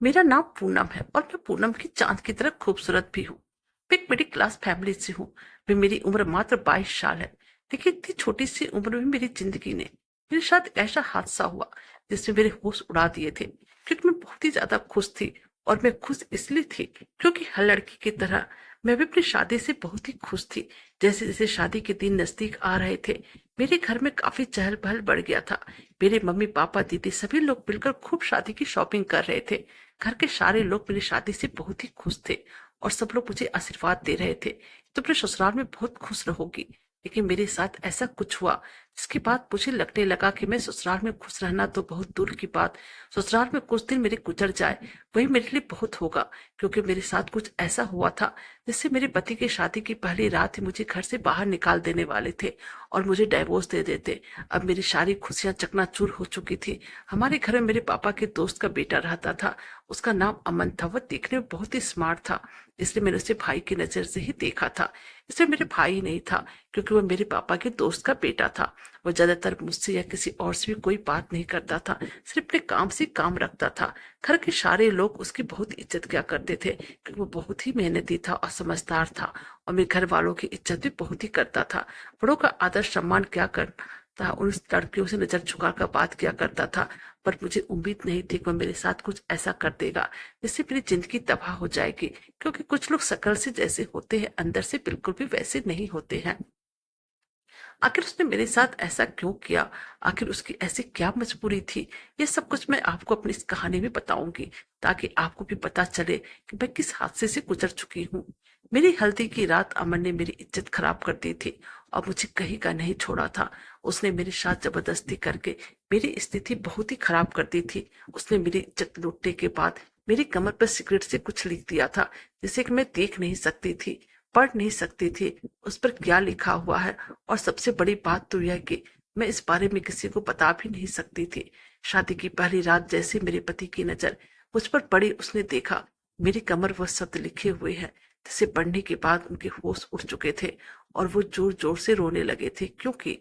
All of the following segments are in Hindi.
मेरा नाम पूनम है और मैं पूनम की चांद की तरह खूबसूरत भी हूँ। मैं एक मिडिल क्लास फैमिली से हूँ। मैं मेरी उम्र मात्र 22 साल है। लेकिन इतनी छोटी सी उम्र में मेरी जिंदगी ने मेरे साथ एक ऐसा हादसा हुआ जिसने मेरे होश उड़ा दिए थे, क्योंकि मैं बहुत ही ज्यादा खुश थी। और मैं खुश इसलिए थी क्योंकि हर लड़की की तरह मैं भी अपनी शादी से बहुत ही खुश थी। जैसे जैसे शादी के दिन नजदीक आ रहे थे, मेरे घर में काफी चहल पहल बढ़ गया था। मेरे मम्मी पापा दीदी सभी लोग मिलकर खूब शादी की शॉपिंग कर रहे थे। घर के सारे लोग मेरी शादी से बहुत ही खुश थे और सब लोग मुझे आशीर्वाद दे रहे थे, तो अपने ससुराल में बहुत खुश रहोगी। लेकिन मेरे साथ ऐसा कुछ हुआ जिसके बाद मुझे लगने लगा कि मैं ससुराल में खुश रहना तो बहुत दूर की बात, ससुराल में कुछ दिन मेरे गुजर जाए वही मेरे लिए बहुत होगा। क्योंकि मेरे साथ कुछ ऐसा हुआ था जिससे मेरे पति की शादी की पहली रात ही मुझे घर से बाहर निकाल देने वाले थे और मुझे डाइवोर्स दे देते। अब मेरी सारी खुशियां चकनाचूर हो चुकी थी। हमारे घर में मेरे पापा के दोस्त का बेटा रहता था। उसका नाम अमन था। वह देखने में बहुत ही स्मार्ट था, इसलिए मैंने उसे भाई की नजर से ही देखा था। इसलिए मेरे भाई नहीं था, क्योंकि वह मेरे पापा के दोस्त का बेटा था। वह ज्यादातर मुझसे या किसी और से भी कोई बात नहीं करता था, सिर्फ अपने काम से काम रखता था। घर के सारे लोग उसकी बहुत इज्जत किया करते थे, क्योंकि वो बहुत ही मेहनती था और समझदार था। और मेरे घर वालों की इज्जत भी बहुत ही करता था। बड़ों का आदर सम्मान क्या करता, उन लड़कियों से नजर झुकाकर बात किया करता था। पर मुझे उम्मीद नहीं थी कि वह मेरे साथ कुछ ऐसा कर देगा जिससे मेरी जिंदगी तबाह हो जाएगी। क्योंकि कुछ लोग शक्ल से जैसे होते हैं, अंदर से बिल्कुल भी वैसे नहीं होते हैं। आखिर उसने मेरे साथ ऐसा क्यों किया, आखिर उसकी ऐसी क्या मजबूरी थी, ये सब कुछ मैं आपको अपनी इस कहानी में बताऊंगी, ताकि आपको भी पता चले कि मैं किस हादसे से गुजर चुकी हूँ। मेरी हल्दी की रात अमन ने मेरी इज्जत खराब कर दी थी और मुझे कहीं का नहीं छोड़ा था। उसने मेरे साथ जबरदस्ती करके मेरी स्थिति बहुत ही खराब कर दी थी। उसने मेरी इज्जत लूटने के बाद मेरी कमर पर सिगरेट से कुछ लिख दिया था, जिसे कि मैं देख नहीं सकती थी, पढ़ नहीं सकती थी उस पर क्या लिखा हुआ है। और सबसे बड़ी बात तो यह कि मैं इस बारे में किसी को बता भी नहीं सकती थी। शादी की पहली रात जैसे मेरे पति की नजर मुझ पर पड़ी, उसने देखा मेरी कमर वह शब्द लिखे हुए हैं जिसे पढ़ने के बाद उनके होश उड़ चुके थे और वो जोर जोर से रोने लगे थे। क्योंकि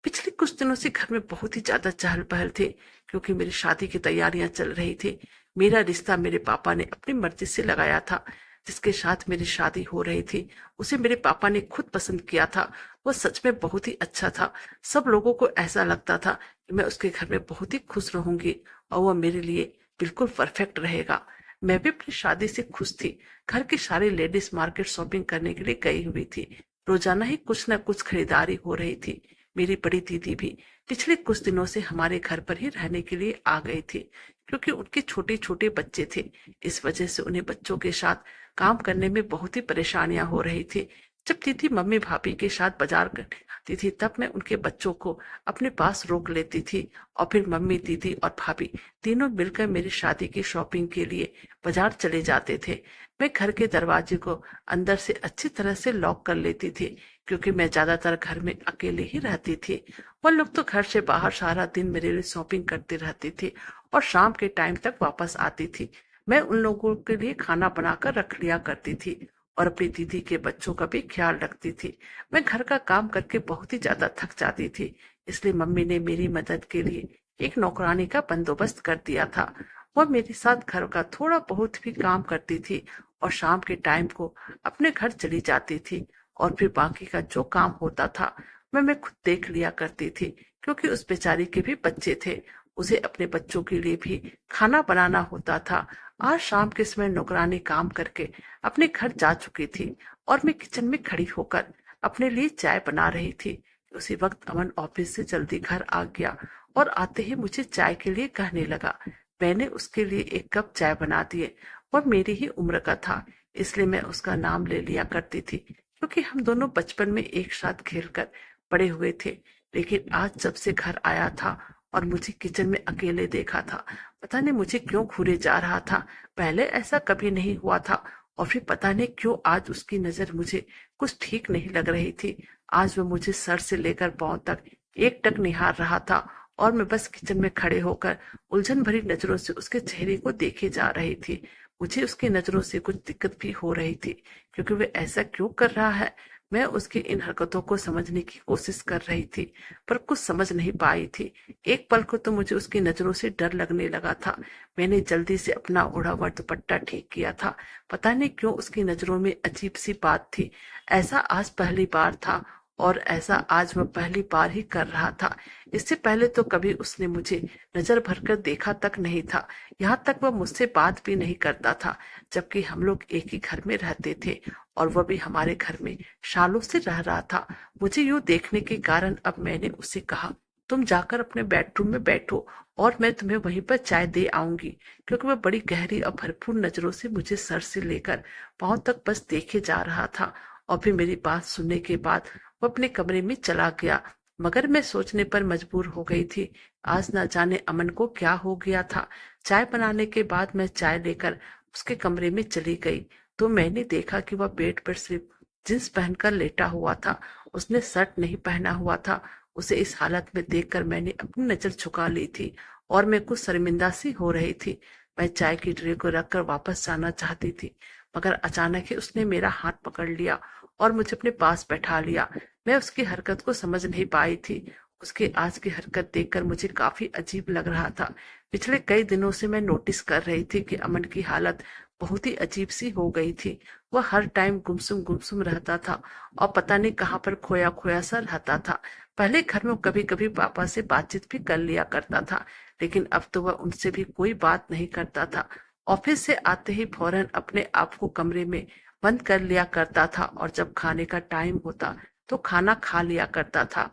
पिछले कुछ दिनों से घर में बहुत ही ज्यादा चहल पहल थे, क्योंकि मेरी शादी की तैयारियां चल रही थी। मेरा रिश्ता मेरे पापा ने अपनी मर्जी से लगाया था। जिसके साथ मेरी शादी हो रही थी उसे मेरे पापा ने खुद पसंद किया था। वह सच में बहुत ही अच्छा था। सब लोगों को ऐसा लगता था कि मैं उसके घर में बहुत ही खुश रहूंगी और वह मेरे लिए बिल्कुल परफेक्ट रहेगा। मैं भी अपनी शादी से खुश थी। घर की सारी लेडीज मार्केट शॉपिंग करने के लिए गई हुई थी। रोजाना ही कुछ न कुछ खरीदारी हो रही थी। मेरी बड़ी दीदी भी पिछले कुछ दिनों से हमारे घर पर ही रहने के लिए आ गई थी, क्योंकि उनके छोटे छोटे बच्चे थे। इस वजह से उन्हें बच्चों के साथ काम करने में बहुत ही परेशानियां हो रही थी। जब दीदी मम्मी भाभी के साथ बाजार करने आती थी, तब मैं उनके बच्चों को अपने पास रोक लेती थी और फिर मम्मी दीदी और भाभी तीनों मिलकर मेरी शादी की शॉपिंग के लिए बाजार चले जाते थे। मैं घर के दरवाजे को अंदर से अच्छी तरह से लॉक कर लेती थी, क्योंकि मैं ज्यादातर घर में अकेले ही रहती थी। वो लोग तो घर से बाहर सारा दिन मेरे लिए शॉपिंग करती रहती थी और शाम के टाइम तक वापस आती थी। मैं उन लोगों के लिए खाना बनाकर रख लिया करती थी और अपनी दीदी के बच्चों का भी ख्याल रखती थी। मैं घर का काम करके बहुत ही ज्यादा थक जाती थी, इसलिए मम्मी ने मेरी मदद के लिए एक नौकरानी का बंदोबस्त कर दिया था। वह मेरे साथ घर का थोड़ा बहुत भी काम करती थी और शाम के टाइम को अपने घर चली जाती थी। और फिर बाकी का जो काम होता था मैं खुद देख लिया करती थी, क्योंकि उस बेचारी के भी बच्चे थे। उसे अपने बच्चों के लिए भी खाना बनाना होता था। आज शाम के समय नौकरानी काम करके अपने घर जा चुकी थी और मैं किचन में खड़ी होकर अपने लिए चाय बना रही थी। उसी वक्त अमन ऑफिस से जल्दी घर आ गया और आते ही मुझे चाय के लिए कहने लगा। मैंने उसके लिए एक कप चाय बना दिए। वह मेरी ही उम्र का था, इसलिए मैं उसका नाम ले लिया करती थी, क्योंकि हम दोनों बचपन में एक साथ खेलकर बड़े हुए थे। लेकिन आज जब से घर आया था और मुझे किचन में अकेले देखा था, पता नहीं मुझे क्यों घूरे जा रहा था। पहले ऐसा कभी नहीं हुआ था। और फिर पता नहीं क्यों आज उसकी नजर मुझे कुछ ठीक नहीं लग रही थी। आज वह मुझे सर से लेकर पांव तक एक टक निहार रहा था और मैं बस किचन में खड़े होकर उलझन भरी नजरों से उसके चेहरे को देखे जा रही थी। मुझे उसकी नजरों से कुछ दिक्कत भी हो रही थी, क्योंकि वह ऐसा क्यों कर रहा है। मैं उसकी इन हरकतों को समझने की कोशिश कर रही थी, पर कुछ समझ नहीं पाई थी। एक पल को तो मुझे उसकी नजरों से डर लगने लगा था। मैंने जल्दी से अपना ओढ़ा हुआ दुपट्टा ठीक किया था। पता नहीं क्यों उसकी नजरों में अजीब सी बात थी। ऐसा आज पहली बार था, और ऐसा आज वह पहली बार ही कर रहा था। इससे पहले तो कभी उसने मुझे नजर भरकर देखा तक नहीं था। यहाँ तक वह मुझसे बात भी नहीं करता था, जबकि हम लोग एक ही घर में रहते थे, और वह भी हमारे घर में सालों से रह रहा था। मुझे यूं देखने के कारण अब मैंने उससे कहा, तुम जाकर अपने बेडरूम में बैठो और मैं तुम्हें वहीं पर चाय दे आऊंगी, क्योंकि वह बड़ी गहरी और भरपूर नजरों से मुझे सर से लेकर पांव तक बस देखे जा रहा था। और फिर मेरी बात सुनने के बाद वो अपने कमरे में चला गया। मगर मैं सोचने पर मजबूर हो गई थी, आज न जाने अमन को क्या हो गया था। चाय बनाने के बाद मैं चाय लेकर उसके कमरे में चली गई, तो मैंने देखा कि वह बेड पर सिर्फ जींस पहनकर लेटा हुआ था। उसने शर्ट नहीं पहना हुआ था। उसे इस हालत में देखकर मैंने अपनी नजर झुका ली थी, और मैं कुछ शर्मिंदा सी हो रही थी। मैं चाय की ट्रे को रखकर वापस जाना चाहती थी, मगर अचानक ही उसने मेरा हाथ पकड़ लिया और मुझे अपने पास बैठा लिया। मैं उसकी हरकत को समझ नहीं पाई थी। उसके आज की हरकत देखकर मुझे काफी अजीब लग रहा था। पिछले कई दिनों से मैं नोटिस कर रही थी कि अमन की हालत बहुत ही अजीब सी हो गई थी। वह हर टाइम गुमसुम गुमसुम रहता था, और पता नहीं कहाँ पर खोया खोया सा रहता था। पहले घर में कभी कभी पापा से बातचीत भी कर लिया करता था, लेकिन अब तो वह उनसे भी कोई बात नहीं करता था। ऑफिस से आते ही फौरन अपने आप को कमरे में बंद कर लिया करता था, और जब खाने का टाइम होता तो खाना खा लिया करता था।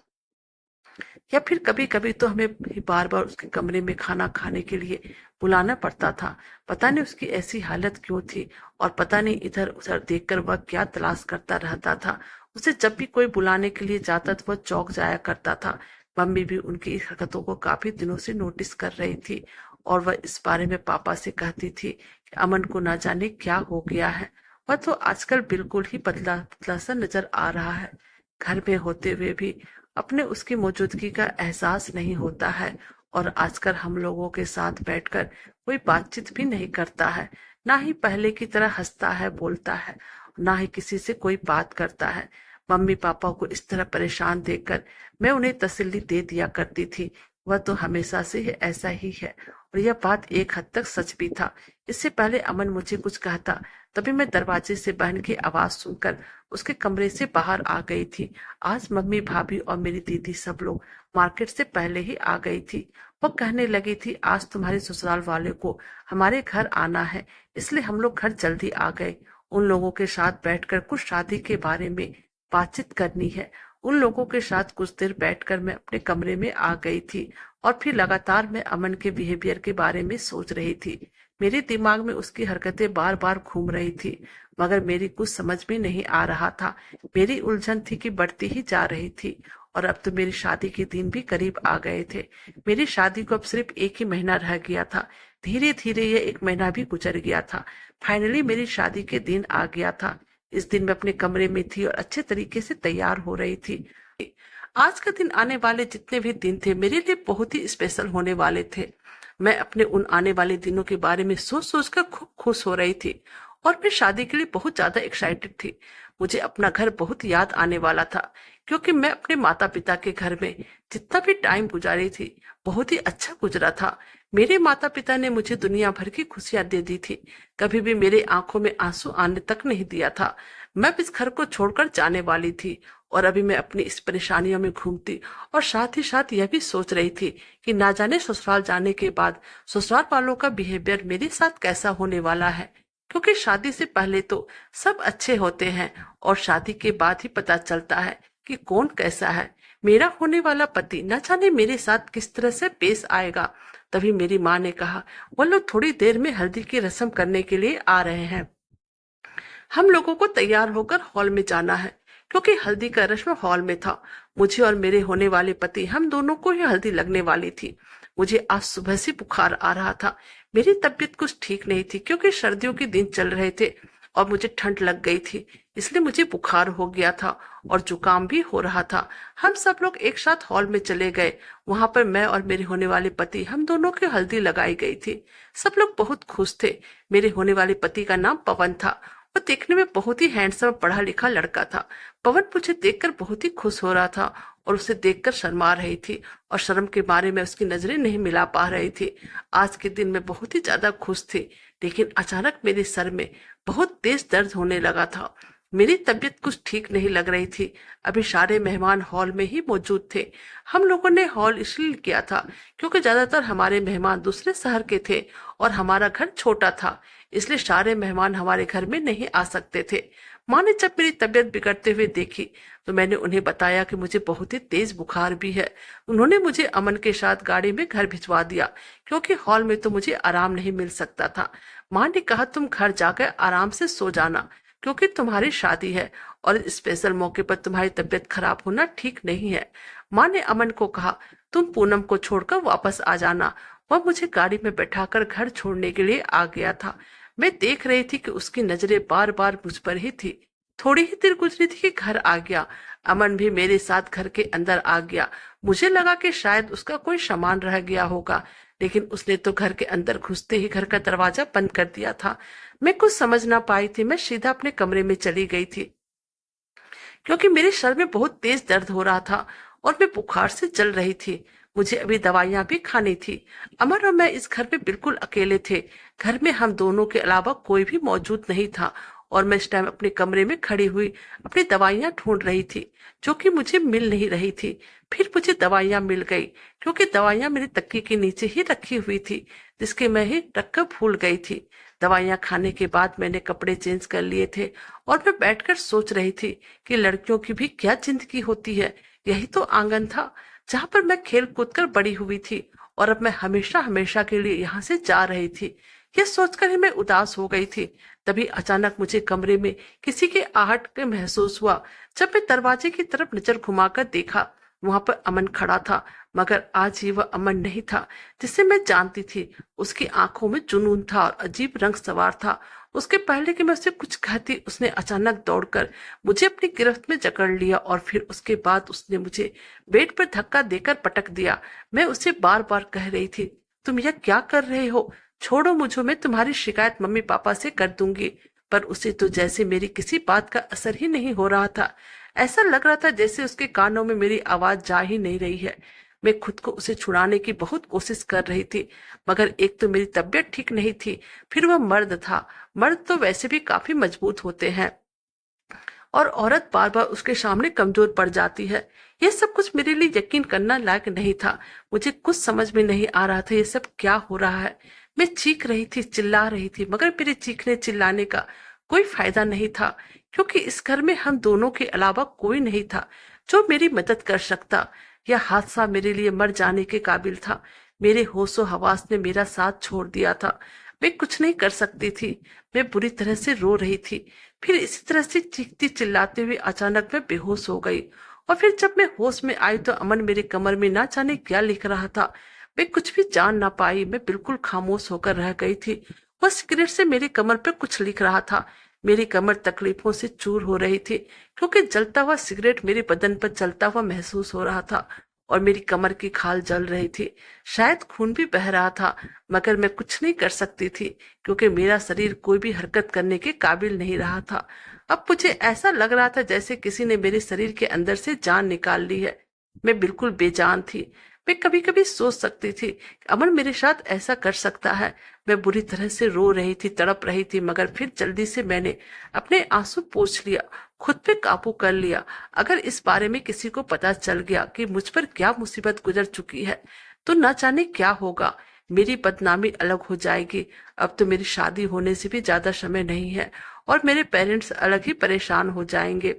या फिर कभी कभी तो हमें भी बार बार उसके कमरे में खाना खाने के लिए बुलाना पड़ता था। पता नहीं उसकी ऐसी हालत क्यों थी, और पता नहीं इधर उधर देखकर वह क्या तलाश करता रहता था। उसे जब भी कोई बुलाने के लिए जाता तो वह चौंक जाया करता था। मम्मी भी उनकी इस हरकतों को काफी दिनों से नोटिस कर रही थी, और वह इस बारे में पापा से कहती थी कि अमन को ना जाने क्या हो गया है। वह तो आजकल बिल्कुल ही पतला पतला सा नजर आ रहा है। घर में होते हुए भी अपने उसकी मौजूदगी का एहसास नहीं होता है, और आजकल हम लोगों के साथ बैठकर कोई बातचीत भी नहीं करता है। ना ही पहले की तरह हंसता है, बोलता है, ना ही किसी से कोई बात करता है। मम्मी पापा को इस तरह परेशान देखकर मैं उन्हें तसल्ली दे दिया करती थी, वह तो हमेशा से ही ऐसा ही है। और यह बात एक हद तक सच भी था। इससे पहले अमन मुझे कुछ कहता, तभी मैं दरवाजे से बहन की आवाज सुनकर उसके कमरे से बाहर आ गई थी। आज मम्मी भाभी और मेरी दीदी सब लोग मार्केट से पहले ही आ गई थी। वो कहने लगी थी, आज तुम्हारे ससुराल वाले को हमारे घर आना है, इसलिए हम लोग घर जल्दी आ गए। उन लोगों के साथ बैठकर कुछ शादी के बारे में बातचीत करनी है। उन लोगों के साथ कुछ देर बैठकर मैं अपने कमरे में आ गई थी, और फिर लगातार मैं अमन के बिहेवियर के बारे में सोच रही थी। मेरे दिमाग में उसकी हरकतें बार बार घूम रही थी, मगर मेरी कुछ समझ में नहीं आ रहा था। मेरी उलझन थी कि बढ़ती ही जा रही थी, और अब तो मेरी शादी के दिन भी करीब आ गए थे। मेरी शादी को अब सिर्फ एक ही महीना रह गया था। धीरे धीरे ये एक महीना भी गुजर गया था। फाइनली मेरी शादी के दिन आ गया था। इस दिन मैं अपने कमरे में थी और अच्छे तरीके से तैयार हो रही थी। आज का दिन, आने वाले जितने भी दिन थे, मेरे लिए बहुत ही स्पेशल होने वाले थे। मैं अपने उन आने वाले दिनों के बारे में सोच सोच कर खूब खुश हो रही थी, और मैं शादी के लिए बहुत ज्यादा एक्साइटेड थी। मुझे अपना घर बहुत याद आने वाला था, क्योंकि मैं अपने माता पिता के घर में जितना भी टाइम गुजारी थी, बहुत ही अच्छा गुजरा था। मेरे माता पिता ने मुझे दुनिया भर की खुशियां दे दी थी। कभी भी मेरे आंखों में आंसू आने तक नहीं दिया था। मैं अब इस घर को छोड़कर जाने वाली थी, और अभी मैं अपनी इस परेशानियों में घूमती, और साथ ही साथ यह भी सोच रही थी कि ना जाने ससुराल जाने के बाद ससुराल वालों का बिहेवियर मेरे साथ कैसा होने वाला है। क्योंकि शादी से पहले तो सब अच्छे होते हैं, और शादी के बाद ही पता चलता है कि कौन कैसा है। मेरा होने वाला पति न जाने मेरे साथ किस तरह से पेश आएगा। तभी मेरी माँ ने कहा, वो लोग थोड़ी देर में हल्दी की रस्म करने के लिए आ रहे हैं, हम लोगों को तैयार होकर हॉल में जाना है। क्योंकि हल्दी का रस्म हॉल में था। मुझे और मेरे होने वाले पति, हम दोनों को ही हल्दी लगने वाली थी। मुझे आज सुबह से बुखार आ रहा था। मेरी तबीयत कुछ ठीक नहीं थी, क्योंकि सर्दियों के दिन चल रहे थे और मुझे ठंड लग गई थी, इसलिए मुझे बुखार हो गया था, और जुकाम भी हो रहा था। हम सब लोग एक साथ हॉल में चले गए। वहां पर मैं और मेरे होने वाले पति, हम दोनों की हल्दी लगाई गई थी। सब लोग बहुत खुश थे। मेरे होने वाले पति का नाम पवन था। वो देखने में बहुत ही हैंडसम पढ़ा लिखा लड़का था। पवन मुझे देखकर बहुत ही खुश हो रहा था और उसे देखकर शर्मा रही थी और शर्म के मारे में उसकी नजरें नहीं मिला पा रही थी। आज के दिन मैं बहुत ही ज्यादा खुश थी, लेकिन अचानक मेरे सर में बहुत तेज दर्द होने लगा था। मेरी तबीयत कुछ ठीक नहीं लग रही थी। अभी सारे मेहमान हॉल में ही मौजूद थे। हम लोगों ने हॉल इसलिए किया था क्योंकि ज्यादातर हमारे मेहमान दूसरे शहर के थे और हमारा घर छोटा था, इसलिए सारे मेहमान हमारे घर में नहीं आ सकते थे। माँ ने जब मेरी तबीयत बिगड़ते हुए देखी तो मैंने उन्हें बताया कि मुझे बहुत ही तेज बुखार भी है। उन्होंने मुझे अमन के साथ गाड़ी में घर भिजवा दिया क्योंकि हॉल में तो मुझे आराम नहीं मिल सकता था। माँ ने कहा तुम घर जाकर आराम से सो जाना क्योंकि तुम्हारी शादी है और इस स्पेशल मौके पर तुम्हारी तबीयत खराब होना ठीक नहीं है। माँ ने अमन को कहा तुम पूनम को छोड़कर वापस आ जाना। वह मुझे गाड़ी में बैठाकर घर छोड़ने के लिए आ गया था। मैं देख रही थी कि उसकी नजरें बार बार मुझ पर ही थी। थोड़ी ही देर गुजरी थी कि घर आ गया। अमन भी मेरे साथ घर के अंदर आ गया। मुझे लगा कि शायद उसका कोई सामान रह गया होगा, लेकिन उसने तो घर के अंदर घुसते ही घर का दरवाजा बंद कर दिया था। मैं कुछ समझ ना पाई थी। मैं सीधा अपने कमरे में चली गई थी क्योंकि मेरे सर में बहुत तेज दर्द हो रहा था और मैं बुखार से जल रही थी। मुझे अभी दवाइयां भी खानी थी। अमर और मैं इस घर में बिल्कुल अकेले थे। घर में हम दोनों के अलावा कोई भी मौजूद नहीं था और मैं इस टाइम अपने कमरे में खड़ी हुई अपनी दवाइयां ढूंढ रही थी जो कि मुझे मिल नहीं रही थी। फिर मुझे दवाइयां मिल गई क्योंकि दवाइयां मेरी तकिए के नीचे ही रखी हुई थी, जिसके मैं ही रखकर भूल गई थी। दवाइयां खाने के बाद मैंने कपड़े चेंज कर लिए थे और मैं बैठकर सोच रही थी कि लड़कियों की भी क्या जिंदगी होती है। यही तो आंगन था जहां पर मैं खेल कूद कर बड़ी हुई थी और अब मैं हमेशा हमेशा के लिए यहाँ से जा रही थी। यह सोचकर ही मैं उदास हो गई थी। तभी अचानक मुझे कमरे में किसी के आहट के महसूस हुआ। जब मैं दरवाजे की तरफ नजर घुमाकर देखा, वहां पर अमन खड़ा था, मगर आज ही वह अमन नहीं था जिसे मैं जानती थी। उसकी आंखों में जुनून था और अजीब रंग सवार था। उसके पहले कि मैं उसे कुछ कहती, उसने अचानक दौड़कर मुझे अपनी गिरफ्त में जकड़ लिया और फिर उसके बाद उसने मुझे बेड पर धक्का देकर पटक दिया। मैं उसे बार बार कह रही थी तुम यह क्या कर रहे हो, छोड़ो मुझे, मैं तुम्हारी शिकायत मम्मी पापा से कर दूंगी। पर उसे तो जैसे मेरी किसी बात का असर ही नहीं हो रहा था। ऐसा लग रहा था जैसे उसके कानों में मेरी आवाज जा ही नहीं रही है। मैं खुद को उसे छुड़ाने की बहुत कोशिश कर रही थी, मगर एक तो मेरी तबीयत ठीक नहीं थी, फिर वह मर्द था। मर्द तो वैसे भी काफी मजबूत होते हैं और औरत बार बार उसके सामने कमजोर पड़ जाती है। यह सब कुछ मेरे लिए यकीन करना लायक नहीं था। मुझे कुछ समझ में नहीं आ रहा था ये सब क्या हो रहा है। मैं चीख रही थी, चिल्ला रही थी, मगर मेरे चीखने चिल्लाने का कोई फायदा नहीं था क्योंकि इस घर में हम दोनों के अलावा कोई नहीं था जो मेरी मदद कर सकता। यह हादसा मेरे लिए मर जाने के काबिल था। मेरे होशो हवास ने मेरा साथ छोड़ दिया था। मैं कुछ नहीं कर सकती थी। मैं बुरी तरह से रो रही थी। फिर इसी तरह से चीखती चिल्लाते हुए अचानक मैं बेहोश हो गई और फिर जब मैं होश में आई तो अमन मेरे कमर में ना जाने क्या लिख रहा था। मैं कुछ भी जान ना पाई। मैं बिल्कुल खामोश होकर रह गई थी। वह सिगरेट से मेरी कमर पर कुछ लिख रहा था। मेरी कमर तकलीफों से चूर हो रही थी क्योंकि जलता हुआ सिगरेट मेरे बदन पर जलता हुआ महसूस हो रहा था और मेरी कमर की खाल जल रही थी। शायद खून भी बह रहा था, मगर मैं कुछ नहीं कर सकती थी क्योंकि मेरा शरीर कोई भी हरकत करने के काबिल नहीं रहा था। अब मुझे ऐसा लग रहा था जैसे किसी ने मेरे शरीर के अंदर से जान निकाल ली है। मैं बिल्कुल बेजान थी। मैं कभी कभी सोच सकती थी कि अमन मेरे साथ ऐसा कर सकता है। मैं बुरी तरह से रो रही थी, तड़प रही थी, मगर फिर जल्दी से मैंने अपने आंसू पोंछ लिया, खुद पे काबू कर लिया। अगर इस बारे में किसी को पता चल गया कि मुझ पर क्या मुसीबत गुजर चुकी है तो न जाने क्या होगा। मेरी बदनामी अलग हो जाएगी। अब तो मेरी शादी होने से भी ज्यादा समय नहीं है और मेरे पेरेंट्स अलग ही परेशान हो जाएंगे।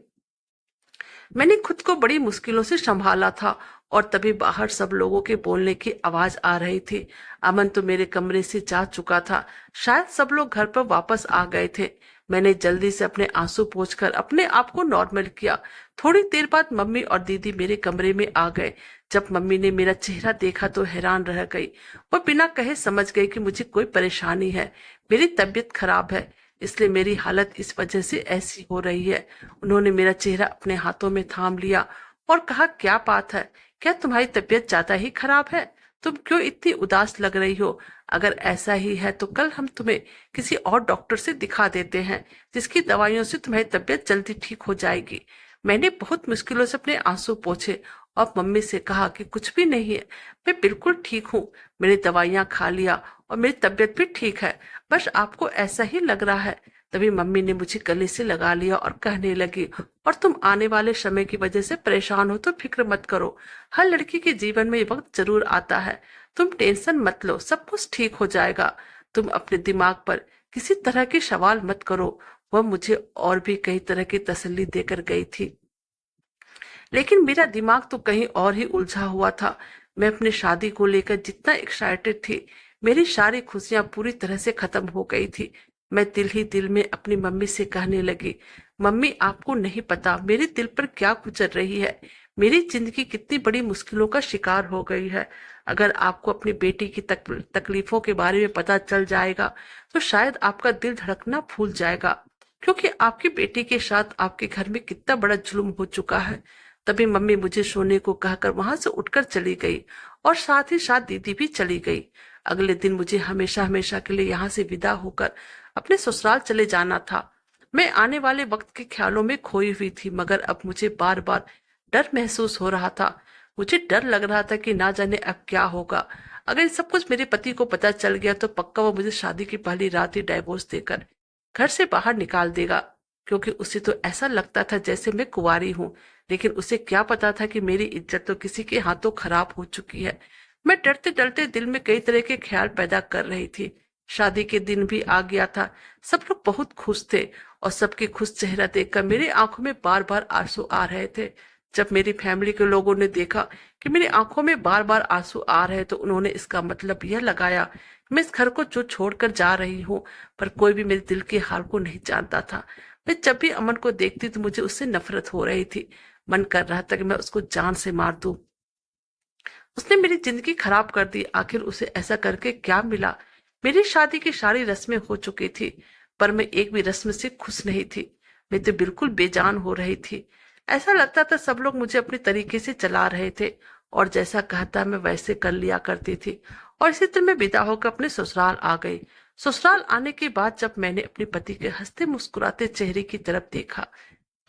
मैंने खुद को बड़ी मुश्किलों से संभाला था और तभी बाहर सब लोगों के बोलने की आवाज आ रही थी। अमन तो मेरे कमरे से जा चुका था। शायद सब लोग घर पर वापस आ गए थे। मैंने जल्दी से अपने आंसू पोंछकर अपने आप को नॉर्मल किया। थोड़ी देर बाद मम्मी और दीदी मेरे कमरे में आ गए। जब मम्मी ने मेरा चेहरा देखा तो हैरान रह गई। वो बिना कहे समझ गई कि मुझे कोई परेशानी है, मेरी तबीयत खराब है, इसलिए मेरी हालत इस वजह से ऐसी हो रही है। उन्होंने मेरा चेहरा अपने हाथों में थाम लिया और कहा क्या बात है, क्या तुम्हारी तबीयत ज्यादा ही खराब है? तुम क्यों इतनी उदास लग रही हो? अगर ऐसा ही है तो कल हम तुम्हें किसी और डॉक्टर से दिखा देते हैं, जिसकी दवाइयों से तुम्हारी तबीयत जल्दी ठीक हो जाएगी। मैंने बहुत मुश्किलों से अपने आंसू पोंछे और मम्मी से कहा कि कुछ भी नहीं है, मैं बिल्कुल ठीक हूँ। मैंने दवाइयाँ खा लिया और मेरी तबीयत भी ठीक है, बस आपको ऐसा ही लग रहा है। तभी मम्मी ने मुझे गले से लगा लिया और कहने लगी, और तुम आने वाले समय की वजह से परेशान हो तो फिक्र मत करो। हर लड़की के जीवन में ये वक्त जरूर आता है। तुम टेंशन मत लो, सब कुछ ठीक हो जाएगा। तुम अपने दिमाग पर किसी तरह के सवाल मत करो। वह मुझे और भी कई तरह की तसल्ली देकर गई थी, लेकिन मेरा दिमाग तो कहीं और ही उलझा हुआ था। मैं अपनी शादी को लेकर जितना एक्साइटेड थी, मेरी सारी खुशियां पूरी तरह से खत्म हो गई थी। मैं दिल ही दिल में अपनी मम्मी से कहने लगी, मम्मी आपको नहीं पता मेरे दिल पर क्या गुजर रही है। मेरी जिंदगी कितनी बड़ी मुश्किलों का शिकार हो गई है। अगर आपको अपनी बेटी की तकलीफों के बारे में पता चल जाएगा तो शायद आपका दिल धड़कना भूल जाएगा, क्योंकि आपकी बेटी के साथ आपके घर में कितना बड़ा जुल्म हो चुका है। तभी मम्मी मुझे सोने को कहकर वहां से उठकर चली गई और साथ ही साथ दीदी भी चली गई। अगले दिन मुझे हमेशा हमेशा के लिए यहाँ से विदा होकर अपने ससुराल चले जाना था। मैं आने वाले वक्त के ख्यालों में खोई हुई थी, मगर अब मुझे बार बार डर महसूस हो रहा था। मुझे डर लग रहा था कि ना जाने अब क्या होगा। अगर ये सब कुछ मेरे पति को पता चल गया तो पक्का वो मुझे शादी की पहली रात ही डाइवोर्स देकर घर से बाहर निकाल देगा, क्योंकि उसे तो ऐसा लगता था जैसे मैं कुंवारी हूँ। लेकिन उसे क्या पता था कि मेरी इज्जत तो किसी के हाथों खराब हो चुकी है। मैं डरते डरते दिल में कई तरह के ख्याल पैदा कर रही थी। शादी के दिन भी आ गया था। सब लोग बहुत खुश थे और सबके खुश चेहरा देखकर मेरी आंखों में बार बार आंसू आ रहे थे। जब मेरी फैमिली के लोगों ने देखा कि मेरी आंखों में बार बार आंसू आ रहे तो उन्होंने इसका मतलब यह लगाया कि मैं इस घर को जो छोड़कर जा रही हूँ। पर कोई भी मेरे दिल के हाल को नहीं जानता था। मैं जब भी अमन को देखती तो मुझे उससे नफरत हो रही थी। मन कर रहा था कि मैं उसको जान से मार दूं। उसने मेरी जिंदगी खराब कर दी। आखिर उसे ऐसा करके क्या मिला? मेरी शादी की सारी रस्में हो चुकी थी, पर मैं एक भी रस्म से खुश नहीं थी। मैं तो बिल्कुल बेजान हो रही थी। ऐसा लगता था सब लोग मुझे अपने तरीके से चला रहे थे और जैसा कहता मैं वैसे कर लिया करती थी। और इसी तरह मैं विदा होकर अपने ससुराल आ गई। ससुराल आने के बाद जब मैंने अपने पति के हंसते मुस्कुराते चेहरे की तरफ देखा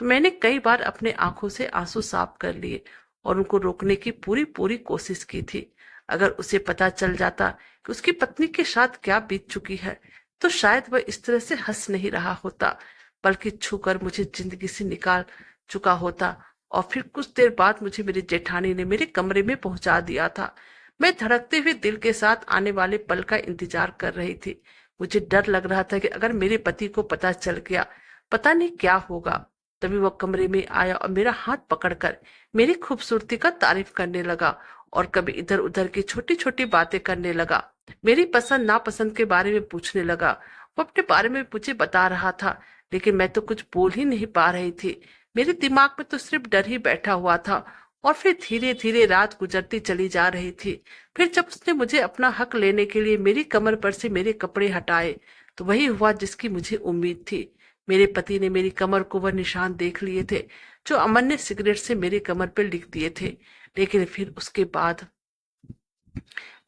तो मैंने कई बार अपने आंखों से आंसू साफ कर लिए और उनको रोकने की पूरी पूरी कोशिश की थी। अगर उसे पता चल जाता कि उसकी पत्नी के साथ क्या बीत चुकी है तो शायद वह इस तरह से हंस नहीं रहा होता, बल्कि छूकर मुझे जिंदगी से निकाल चुका होता। और फिर कुछ देर बाद मुझे मेरी जेठानी ने मेरे कमरे में पहुंचा दिया था। मैं धड़कते हुए दिल के साथ आने वाले पल का इंतजार कर रही थी। मुझे डर लग रहा था कि अगर मेरे पति को पता चल गया, पता नहीं क्या होगा। तभी वह कमरे में आया और मेरा हाथ पकड़कर मेरी खूबसूरती का तारीफ करने लगा और कभी इधर उधर की छोटी छोटी बातें करने लगा। मेरी पसंद नापसंद के बारे में पूछने लगा। वो अपने बारे में मुझे बता रहा था, लेकिन मैं तो कुछ बोल ही नहीं पा रही थी। मेरे दिमाग में तो सिर्फ डर ही बैठा हुआ था। और फिर धीरे धीरे रात गुजरती चली जा रही थी। फिर जब उसने मुझे अपना हक लेने के लिए मेरी कमर पर से मेरे कपड़े हटाए तो वही हुआ जिसकी मुझे उम्मीद थी। मेरे पति ने मेरी कमर को वह निशान देख लिए थे जो अमन ने सिगरेट से मेरी कमर पर लिख दिए थे। लेकिन फिर उसके बाद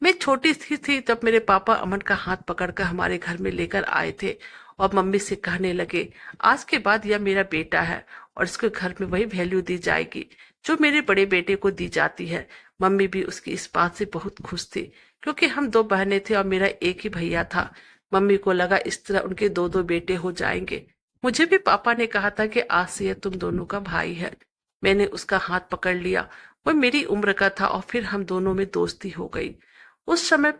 मैं छोटी सी थी तब मेरे पापा अमन का हाथ पकड़कर हमारे घर में लेकर आए थे और मम्मी से कहने लगे, आज के बाद यह मेरा बेटा है और इसके घर में वही वैल्यू दी जाएगी जो मेरे बड़े बेटे को दी जाती है। मम्मी भी उसकी इस बात से बहुत खुश थी, क्योंकि हम दो बहनें थे और मेरा एक ही भैया था। मम्मी को लगा इस तरह उनके दो दो बेटे हो जाएंगे। मुझे भी पापा ने कहा था कि आज से यह तुम दोनों का भाई है। मैंने उसका हाथ पकड़ लिया। वह मेरी उम्र का था और फिर हम दोनों में दोस्ती हो गई। उस समय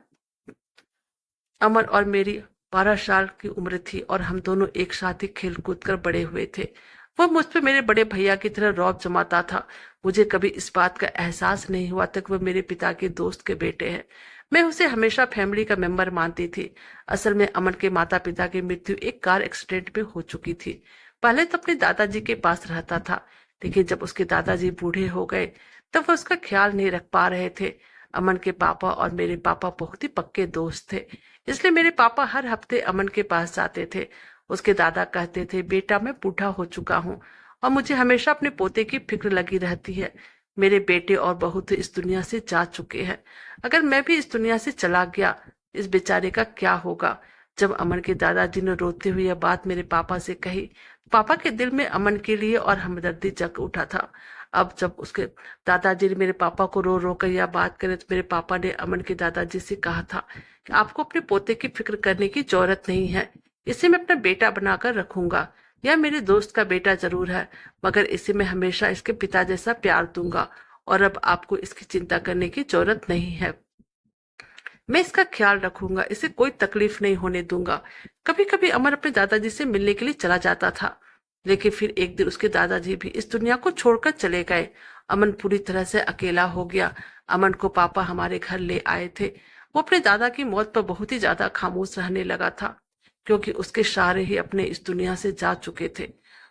अमर और मेरी 12 साल की उम्र थी और हम दोनों एक साथ ही खेल कूद कर बड़े हुए थे। वह मुझ पे मेरे बड़े भैया की तरह रौब जमाता था। मुझे कभी इस बात का एहसास नहीं हुआ तक वह मेरे पिता के दोस्त के बेटे हैं। मैं उसे हमेशा फैमिली का मेंबर मानती थी। असल में अमन के माता पिता की मृत्यु एक कार एक्सीडेंट में हो चुकी थी। पहले तो अपने दादाजी के पास रहता था, लेकिन जब उसके दादाजी बूढ़े हो गए तब वह उसका ख्याल नहीं रख पा रहे थे। अमन के पापा और मेरे पापा बहुत ही पक्के दोस्त थे, इसलिए मेरे पापा हर हफ्ते अमन के पास जाते थे। उसके दादा कहते थे, बेटा मैं बूढ़ा हो चुका हूँ और मुझे हमेशा अपने पोते की फिक्र लगी रहती है। मेरे बेटे और बहू तो इस दुनिया से जा चुके हैं। अगर मैं भी इस दुनिया से चला गया इस बेचारे का क्या होगा। जब अमन के दादाजी ने रोते हुए यह बात मेरे पापा से कही, पापा के दिल में अमन के लिए और हमदर्दी जग उठा था। अब जब उसके दादाजी ने मेरे पापा को रो रो कर यह बात करे तो मेरे पापा ने अमन के दादाजी से कहा था कि आपको अपने पोते की फिक्र करने की जरूरत नहीं है, इसे मैं अपना बेटा बनाकर रखूंगा। यह मेरे दोस्त का बेटा जरूर है, मगर इसे मैं हमेशा इसके पिता जैसा प्यार दूंगा, और अब आपको इसकी चिंता करने की जरूरत नहीं है। मैं इसका ख्याल रखूंगा, इसे कोई तकलीफ नहीं होने दूंगा। कभी कभी अमर अपने दादाजी से मिलने के लिए चला जाता था, लेकिन फिर एक दिन उसके दादाजी भी इस दुनिया को छोड़कर चले गए। अमन पूरी तरह से अकेला हो गया। अमन को पापा हमारे घर ले आए थे। वो अपने दादा की मौत पर बहुत ही ज्यादा खामोश रहने लगा था, क्योंकि उसके सारे ही अपने इस दुनिया से जा चुके थे।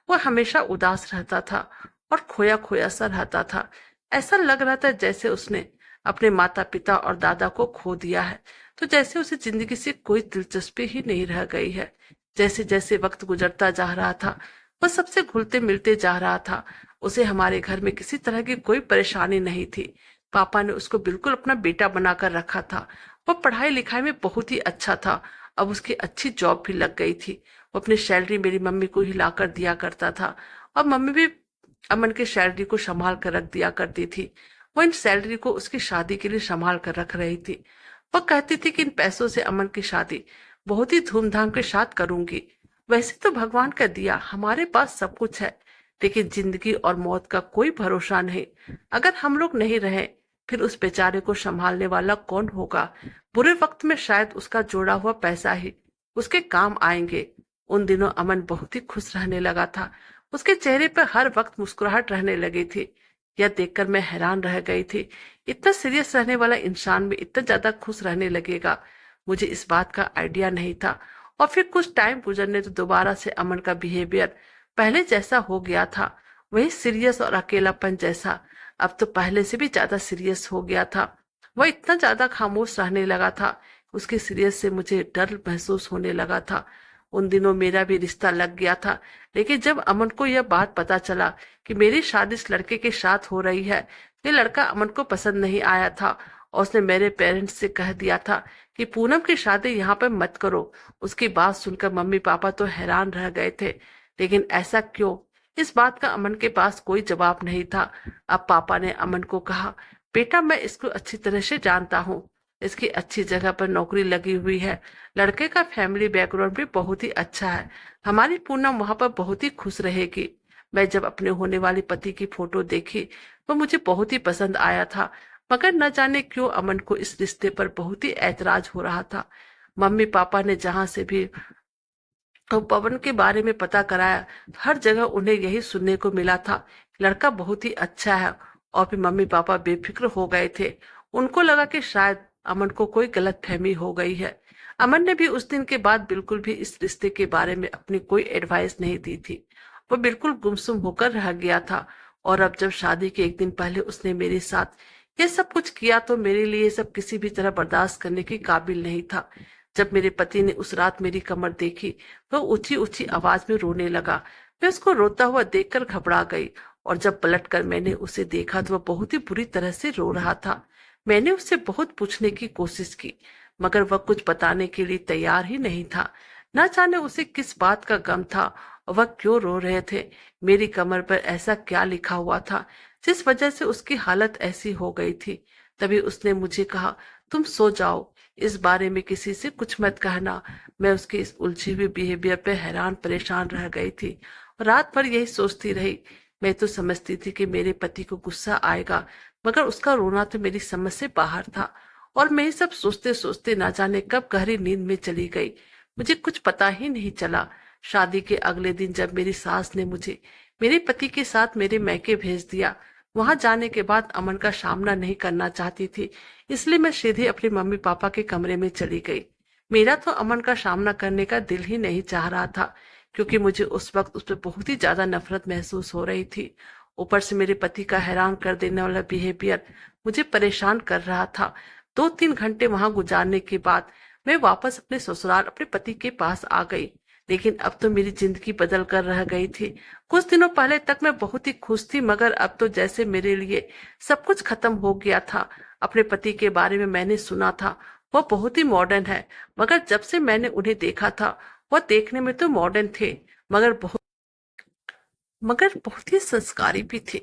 वो हमेशा उदास रहता था और खोया खोया सा रहता था। ऐसा लग रहा था जैसे उसने अपने माता पिता और दादा को खो दिया है, तो जैसे उसे जिंदगी से कोई दिलचस्पी ही नहीं रह गई है। जैसे जैसे वक्त गुजरता जा रहा था, वह सबसे घुलते मिलते जा रहा था। उसे हमारे घर में किसी तरह की कोई परेशानी नहीं थी। पापा ने उसको बिल्कुल अपना बेटा बनाकर रखा था। वह पढ़ाई लिखाई में बहुत ही अच्छा था। अब उसकी अच्छी जॉब भी लग गई थी। वो अपनी सैलरी मेरी मम्मी को ही ला कर दिया करता था, और मम्मी भी अमन की सैलरी को संभाल कर रख दिया करती थी। वो इन सैलरी को उसकी शादी के लिए संभाल कर रख रही थी। वह कहती थी कि इन पैसों से अमन की शादी बहुत ही धूमधाम के साथ करूंगी। वैसे तो भगवान का दिया हमारे पास सब कुछ है, लेकिन जिंदगी और मौत का कोई भरोसा नहीं। अगर हम लोग नहीं रहे, फिर उस बेचारे को संभालने वाला कौन होगा। बुरे वक्त में शायद उसका जोड़ा हुआ पैसा ही उसके काम आएंगे। उन दिनों अमन बहुत ही खुश रहने लगा था। उसके चेहरे पर हर वक्त मुस्कुराहट रहने लगी थी। यह देखकर मैं हैरान रह गई थी। इतना सीरियस रहने वाला इंसान भी इतना ज्यादा खुश रहने लगेगा, मुझे इस बात का आइडिया नहीं था। और फिर कुछ टाइम गुजरने तो दोबारा से अमन का बिहेवियर पहले जैसा हो गया था, वही सीरियस और अकेलापन जैसा। अब तो पहले से भी ज्यादा सीरियस हो गया था। वह इतना ज्यादा खामोश रहने लगा था, उसके सीरियस से मुझे डर महसूस होने लगा था। उन दिनों मेरा भी रिश्ता लग गया था, लेकिन जब अमन को यह बात पता चला कि मेरी शादी इस लड़के के साथ हो रही है, ये लड़का अमन को पसंद नहीं आया था, और उसने मेरे पेरेंट्स से कह दिया था कि पूनम की शादी यहाँ पर मत करो। उसकी बात सुनकर मम्मी पापा तो हैरान रह गए थे, लेकिन ऐसा क्यों, इस बात का अमन के पास कोई जवाब नहीं था। अब पापा ने अमन को कहा, बेटा मैं इसको अच्छी तरह से जानता हूँ, इसकी अच्छी जगह पर नौकरी लगी हुई है, लड़के का फैमिली बैकग्राउंड भी बहुत ही अच्छा है, हमारी पूनम वहां पर बहुत ही खुश रहेगी। मैं जब अपने होने वाले पति की फोटो देखी, वो मुझे बहुत ही पसंद आया था, मगर न जाने क्यों अमन को इस रिश्ते पर बहुत ही ऐतराज हो रहा था। मम्मी पापा ने जहां से भी तो पवन के बारे में पता कराया, हर जगह उन्हें यही सुनने को मिला था, लड़का बहुत ही अच्छा है। और फिर मम्मी पापा बेफिक्र हो गए थे। उनको लगा कि शायद अमन को कोई गलत फहमी हो गई है। अमन ने भी उस दिन के बाद बिल्कुल भी इस रिश्ते के बारे में अपनी कोई एडवाइस नहीं दी थी। वो बिल्कुल गुमसुम होकर रह गया था। और अब जब शादी के एक दिन पहले उसने मेरे साथ ये सब कुछ किया, तो मेरे लिए ये सब किसी भी तरह बर्दाश्त करने के काबिल नहीं था। जब मेरे पति ने उस रात मेरी कमर देखी, तो ऊंची ऊंची आवाज में रोने लगा। मैं उसको रोता हुआ देखकर घबरा गई, और जब पलटकर मैंने उसे देखा तो वह बहुत ही बुरी तरह से रो रहा था। मैंने उससे बहुत पूछने की कोशिश की, मगर वह कुछ बताने के लिए तैयार ही नहीं था। न जाने उसे किस बात का गम था, और वह क्यों रो रहे थे। मेरी कमर पर ऐसा क्या लिखा हुआ था जिस वजह से उसकी हालत ऐसी हो गई थी। तभी उसने मुझे कहा, तुम सो जाओ, इस बारे में किसी से कुछ मत कहना। मैं उसके इस उलझी हुई बिहेवियर पे हैरान परेशान रह गई थी, और रात भर यही सोचती रही। मैं तो समझती थी कि मेरे पति को गुस्सा आएगा, मगर उसका रोना तो मेरी समझ से बाहर था। और मैं ये सब सोचते सोचते ना जाने कब गहरी नींद में चली गई, मुझे कुछ पता ही नहीं चला। शादी के अगले दिन जब मेरी सास ने मुझे मेरे पति के साथ मेरे मैके भेज दिया, वहां जाने के बाद अमन का सामना नहीं करना चाहती थी, इसलिए मैं सीधे अपने मम्मी पापा के कमरे में चली गई। मेरा तो अमन का सामना करने का दिल ही नहीं चाह रहा था, क्योंकि मुझे उस वक्त उस पर बहुत ही ज्यादा नफरत महसूस हो रही थी। ऊपर से मेरे पति का हैरान कर देने वाला बिहेवियर मुझे परेशान कर रहा था। 2-3 घंटे वहां गुजारने के बाद मैं वापस अपने ससुराल अपने पति के पास आ गई। लेकिन अब तो मेरी जिंदगी बदल कर रह गई थी। कुछ दिनों पहले तक मैं बहुत ही खुश थी, मगर अब तो जैसे मेरे लिए सब कुछ खत्म हो गया था। अपने पति के बारे में मैंने सुना था, वह बहुत ही मॉडर्न है, मगर जब से मैंने उन्हें देखा था, वह देखने में तो मॉडर्न थे, मगर बहुत मगर बहुत ही संस्कारी भी थे।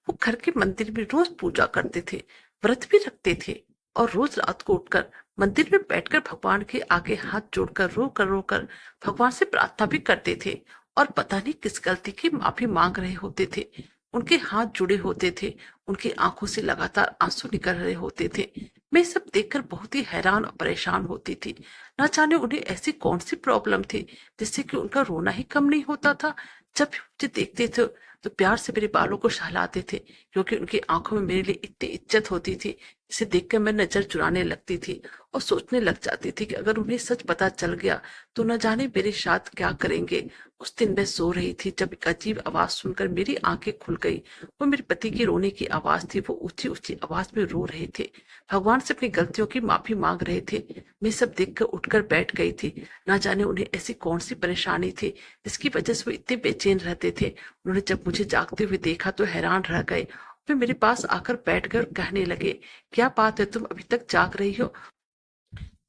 वो घर के मंदिर में रोज पूजा करते थे, व्रत भी रखते थे, और रोज रात को उठकर मंदिर में बैठकर भगवान के आगे हाथ जोड़कर रो कर भगवान से प्रार्थना भी करते थे, और पता नहीं किस गलती की माफी मांग रहे होते थे। उनके हाथ जुड़े होते थे, उनकी आंखों से लगातार आंसू निकल रहे होते थे। मैं सब देखकर बहुत ही हैरान और परेशान होती थी। न जाने उन्हें ऐसी कौन सी प्रॉब्लम थी जिससे कि उनका रोना ही कम नहीं होता था। जब भी मुझे देखते थे तो प्यार से मेरे बालों को सहलाते थे, क्योंकि उनकी आंखों में मेरे लिए इतनी इज्जत होती थी। इसे देखकर मैं नजर चुराने लगती थी और सोचने लग जाती थी कि अगर उन्हें सच पता चल गया तो न जाने मेरे साथ क्या करेंगे। उस दिन मैं सो रही थी जब एक अजीब आवाज सुनकर मेरी आंखें खुल गई। वो मेरे पति की रोने की आवाज थी। वो ऊंची ऊंची आवाज में रो रहे थे, भगवान से अपनी गलतियों की माफी मांग रहे थे। मैं सब देखकर उठकर बैठ गई थी। ना जाने उन्हें ऐसी कौन सी परेशानी थी जिसकी वजह से वो इतने बेचैन रहते थे। उन्होंने जब मुझे जागते हुए देखा तो हैरान रह गए। वे मेरे पास आकर बैठ गए और कहने लगे, क्या बात है, तुम अभी तक जाग रही हो?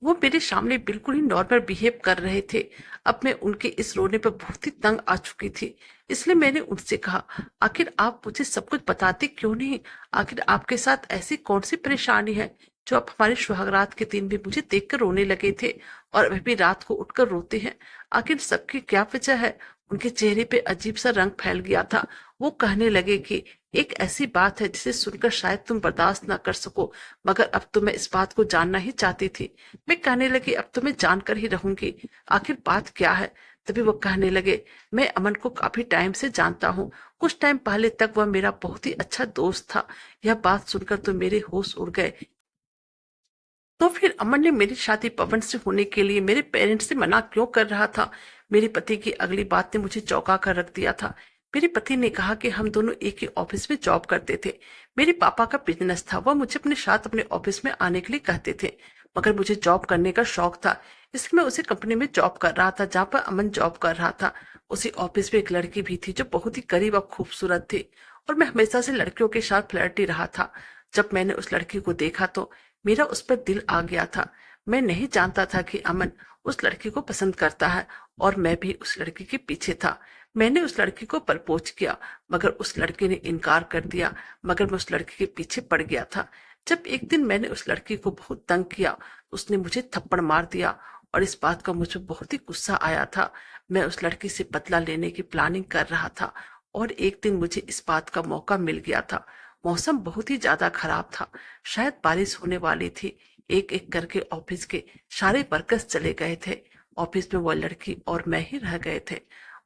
वो मेरे सामने बिल्कुल ही नॉर्मल बिहेव कर रहे थे। अब मैं उनके इस रोने पर बहुत ही तंग आ चुकी थी। इसलिए मैंने उनसे कहा, आखिर आप मुझे सब कुछ बताते क्यों नहीं? आखिर आपके साथ ऐसी कौन सी परेशानी है जो आप हमारे सुहागरात के दिन भी मुझे देखकर रोने लगे थे और अभी भी रात को उठकर रोते हैं? आखिर सबकी क्या वजह है? उनके चेहरे पे अजीब सा रंग फैल गया था। वो कहने लगे कि एक ऐसी बात है जिसे सुनकर शायद तुम बर्दाश्त ना कर सको, मगर अब तो मैं इस बात को जानना ही चाहती थी। मैं कहने लगी, अब तो मैं जानकर ही रहूंगी, आखिर बात क्या है? तभी वो कहने लगे, मैं अमन को काफी टाइम से जानता हूँ। कुछ टाइम पहले तक वह मेरा बहुत ही अच्छा दोस्त था। यह बात सुनकर तो मेरे होश उड़ गए। तो फिर अमन ने मेरी शादी पवन से होने के लिए मेरे पेरेंट्स से मना क्यों कर रहा था? मेरे पति की अगली बात ने मुझे चौंका कर रख दिया था। मेरे पति ने कहा कि हम दोनों एक ही ऑफिस में जॉब करते थे। मेरे पापा का बिजनेस था, वह मुझे अपने साथ अपने ऑफिस में आने के लिए कहते थे, मगर मुझे जॉब करने का शौक था, इसलिए मैं उसी कंपनी में जॉब कर रहा था जहाँ पर अमन जॉब कर रहा था। उसी ऑफिस में एक लड़की भी थी जो बहुत ही करीब और खूबसूरत थी, और मैं हमेशा से लड़कियों के साथ फ्लर्टी रहा था। जब मैंने उस लड़की को देखा तो मेरा उस पर दिल आ गया था। मैं नहीं जानता था कि अमन उस लड़की को पसंद करता है, और मैं भी उस लड़की के पीछे था। मैंने उस लड़की को प्रपोज किया, मगर उस लड़की ने इनकार कर दिया। मगर मैं उस लड़की के पीछे पड़ गया था। जब एक दिन मैंने उस लड़की को बहुत तंग किया, उसने मुझे थप्पड़ मार दिया, और इस बात का मुझे बहुत ही गुस्सा आया था। मैं उस लड़की से बदला लेने की प्लानिंग कर रहा था, और एक दिन मुझे इस बात का मौका मिल गया था। मौसम बहुत ही ज्यादा खराब था, शायद बारिश होने वाली थी। एक एक करके ऑफिस के सारे वर्कर्स चले गए थे। ऑफिस में वो लड़की और मैं ही रह गए थे।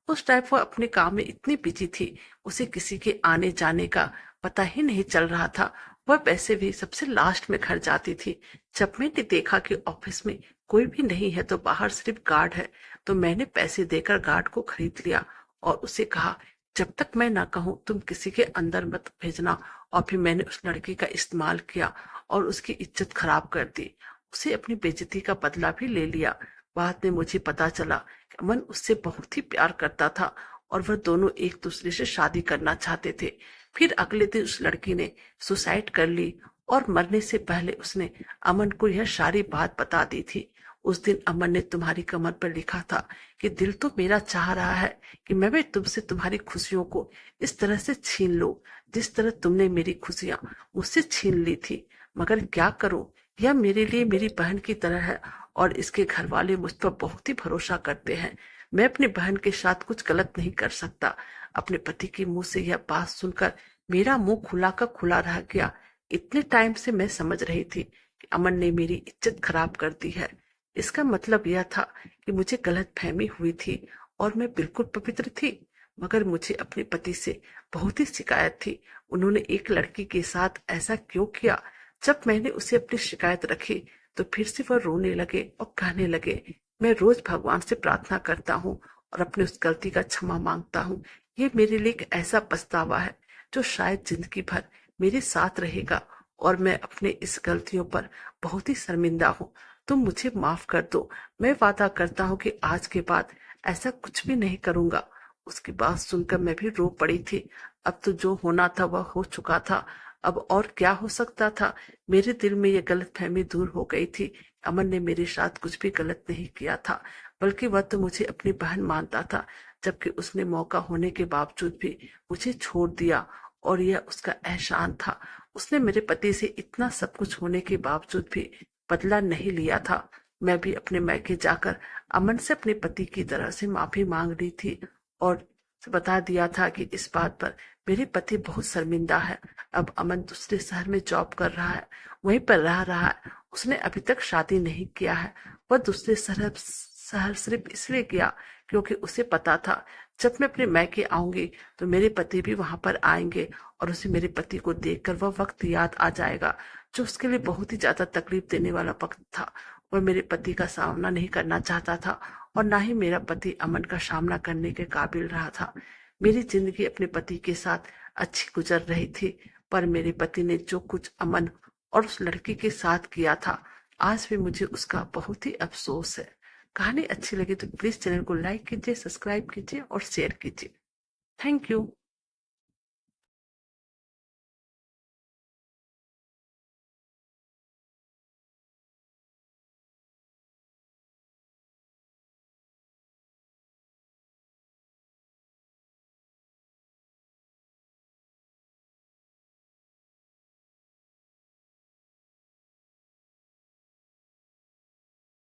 उस टाइम वो अपने काम में इतनी बिजी थी, उसे किसी के आने जाने का पता ही नहीं चल रहा था। वह पैसे भी सबसे लास्ट में घर जाती थी। जब मैंने देखा कि ऑफिस में कोई भी नहीं है तो बाहर सिर्फ गार्ड है, तो मैंने पैसे देकर गार्ड को खरीद लिया और उसे कहा, जब तक मैं ना कहूं तुम किसी के अंदर मत भेजना। और फिर मैंने उस लड़की का इस्तेमाल किया और उसकी इज्जत खराब कर दी। उसे अपनी बेइज्जती का बदला भी ले लिया। बाद में मुझे पता चला कि अमन उससे बहुत ही प्यार करता था, और वह दोनों एक दूसरे से शादी करना चाहते थे। फिर अगले दिन उस लड़की ने सुसाइड कर ली, और मरने से पहले उसने अमन को यह सारी बात बता दी थी। उस दिन अमन ने तुम्हारी कमर पर लिखा था कि दिल तो मेरा चाह रहा है कि मैं भी तुमसे तुम्हारी खुशियों को इस तरह से छीन लूं जिस तरह तुमने मेरी खुशियां मुझसे छीन ली थी। मगर क्या करूं, यह मेरे लिए मेरी बहन की तरह है, और इसके घर वाले मुझ पर बहुत ही भरोसा करते हैं। मैं अपनी बहन के साथ कुछ गलत नहीं कर सकता। अपने पति के मुंह से यह बात सुनकर मेरा मुंह खुला का खुला रह गया। इतने टाइम से मैं समझ रही थी कि अमन ने मेरी इज्जत खराब कर दी है। इसका मतलब यह था कि मुझे गलत फहमी हुई थी और मैं बिल्कुल पवित्र थी। मगर मुझे अपने पति से बहुत ही शिकायत थी। उन्होंने एक लड़की के साथ ऐसा क्यों किया? जब मैंने उसे अपनी शिकायत रखी तो फिर से वह रोने लगे और कहने लगे, मैं रोज भगवान से प्रार्थना करता हूँ और अपनी उस गलती का क्षमा मांगता हूँ। ये मेरे लिए एक ऐसा पछतावा है जो शायद जिंदगी भर मेरे साथ रहेगा, और मैं अपने इस गलतियों पर बहुत ही शर्मिंदा हूँ। तुम मुझे माफ कर दो। मैं वादा करता हूँ कि आज के बाद ऐसा कुछ भी नहीं करूंगा। उसकी बात सुनकर मैं भी रो पड़ी थी। अब तो जो होना था वह हो चुका था। अब और क्या हो सकता था? मेरे दिल में यह गलतफहमी दूर हो गई थी अमन ने मेरे साथ कुछ भी गलत नहीं किया था, बल्कि वह तो मुझे अपनी बहन मानता था, जबकि उसने मौका होने के बावजूद भी मुझे छोड़ दिया और यह उसका एहसान था। उसने मेरे पति से इतना सब कुछ होने के बावजूद भी बदला नहीं लिया था। मैं भी अपने मायके जाकर अमन से अपने पति की तरह से माफी मांग ली थी और बता दिया था कि इस बात पर मेरे पति बहुत शर्मिंदा है। अब अमन दूसरे शहर में जॉब कर रहा है, वहीं पर रह रहा है। उसने अभी तक शादी नहीं किया है। वह दूसरे शहर सिर्फ इसलिए गया क्योंकि उसे पता था जब मैं अपने मायके आऊंगी तो मेरे पति भी वहां पर आएंगे और उसे मेरे पति को देखकर वह वक्त याद आ जाएगा जो उसके लिए बहुत ही ज्यादा तकलीफ देने वाला वक्त था। वह मेरे पति का सामना नहीं करना चाहता था और ना ही मेरा पति अमन का सामना करने के काबिल रहा था। मेरी जिंदगी अपने पति के साथ अच्छी गुजर रही थी, पर मेरे पति ने जो कुछ अमन और उस लड़की के साथ किया था, आज भी मुझे उसका बहुत ही अफसोस है। कहानी अच्छी लगी तो प्लीज चैनल को लाइक कीजिए, सब्सक्राइब कीजिए और शेयर कीजिए। Thank you.